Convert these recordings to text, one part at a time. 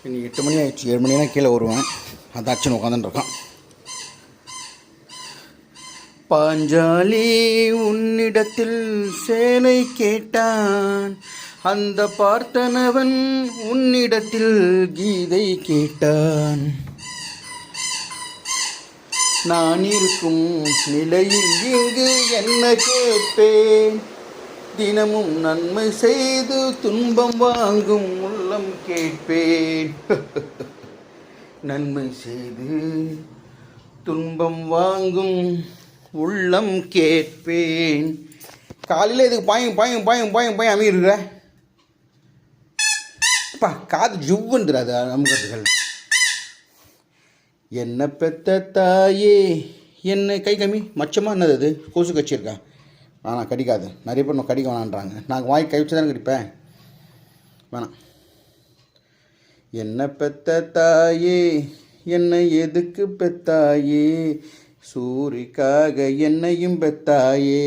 இன்னைக்கு 8 மணி ஆயிடுச்சு. 7 மணினா கீழே வருவேன். அதாச்சுன்னு உட்காந்துருக்கான். பாஞ்சாலி உன்னிடத்தில் சேலை கேட்டான், அந்த பார்த்தனவன் உன்னிடத்தில் கீதை கேட்டான். நான் இருக்கும் நிலையில் இங்கு என்ன கேட்பேன், தினமும் நன்மை செய்து துன்பம் வாங்கும் உள்ளம் கேட்பேன். நன்மை செய்து துன்பம் வாங்கும் உள்ளம் கேட்பேன். காலையில் இதுக்கு பாயும் பாயும் பாயும் பாயும் பாயும் அமையிருக்கிற காது ஜுவ்வுன்றாது அமுகத்துகள். என்ன பெத்த தாயே என்ன கை கம்மி மச்சமாக என்னது அது கொசு கட்சியிருக்கா? வேணாம், கடிக்காது. நிறைய பேர் நான் கடிக்க வேணான்றாங்க. நான் வாய் கை வச்சு தானே கடிப்பேன். வேணாம். என்ன பெத்த தாயே என்னை எதுக்கு பெத்தாயே, சூரிக்காக என்னையும் பெத்தாயே,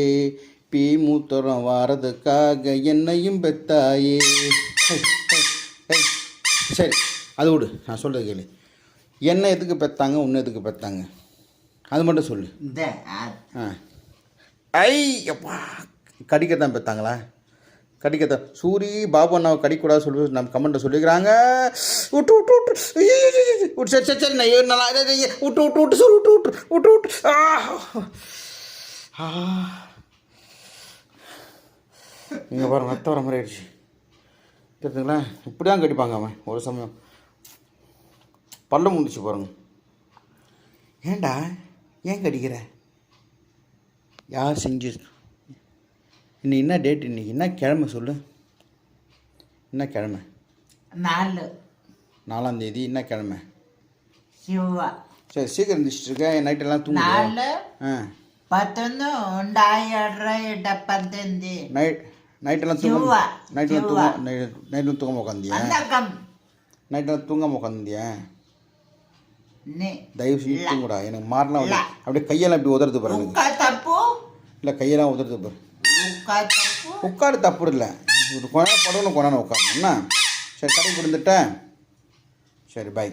பீ மூத்தரம் வாரதுக்காக என்னையும் பெத்தாயே. சரி, அது விடு. நான் சொல்கிறது கேளு. என்ன எதுக்கு பெற்றாங்க, உன்னை எதுக்கு பெற்றாங்க, அது மட்டும் சொல்லு. ஐயப்பா, கடிக்கத்தான் பெற்றாங்களா? கடிக்கத்தான். சூரி பாபு அண்ணாவை கடிக்கூடாது சொல்லி நம்ம கமெண்ட்டை சொல்லிக்கிறாங்க. விட்டு விட்டு விட்டு விட்டு சரி சரி சரி நல்லா விட்டு விட்டு விட்டு சொல்லு விட்டு விட்டு விட்டு விட்டு நீங்கள் பாருங்க, ரத்தம் வர மாதிரி ஆயிடுச்சு. தெரிஞ்சுங்களா? இப்படி தான் கடிப்பாங்க அவன். ஒரு சமயம் பல்ல முடிச்சு பாருங்க. ஏண்டா ஏன் கடிக்கிற? யார் செஞ்சு? இன்னைக்கு என்ன டேட்? இன்னைக்கு என்ன கிழமை சொல்லு? என்ன கிழமை? 4ஆம் தேதி. என்ன கிழமை? சிவா. சரி, சீக்கிரம் இருந்துச்சுட்டு இருக்கேன். நைட்டெல்லாம் தூங்குறேன். நைட்டெல்லாம் தூங்காம உட்காந்தியா? நைட்டெல்லாம் தூங்காம உட்காந்தியா? தயவு செஞ்சு தூங்குடா. எனக்கு மாறினா வந்து அப்படியே கையெல்லாம் இப்படி உதறது பாருங்க. இல்லை, கையெல்லாம் உதறது பாரு. உட்காரு தப்பு இல்லை. ஒரு கொஞ்ச படகுல கொண்டாந்து உட்காரணும் என்ன? சரி, கடை கொடுத்துட்டேன். சரி, பாய்.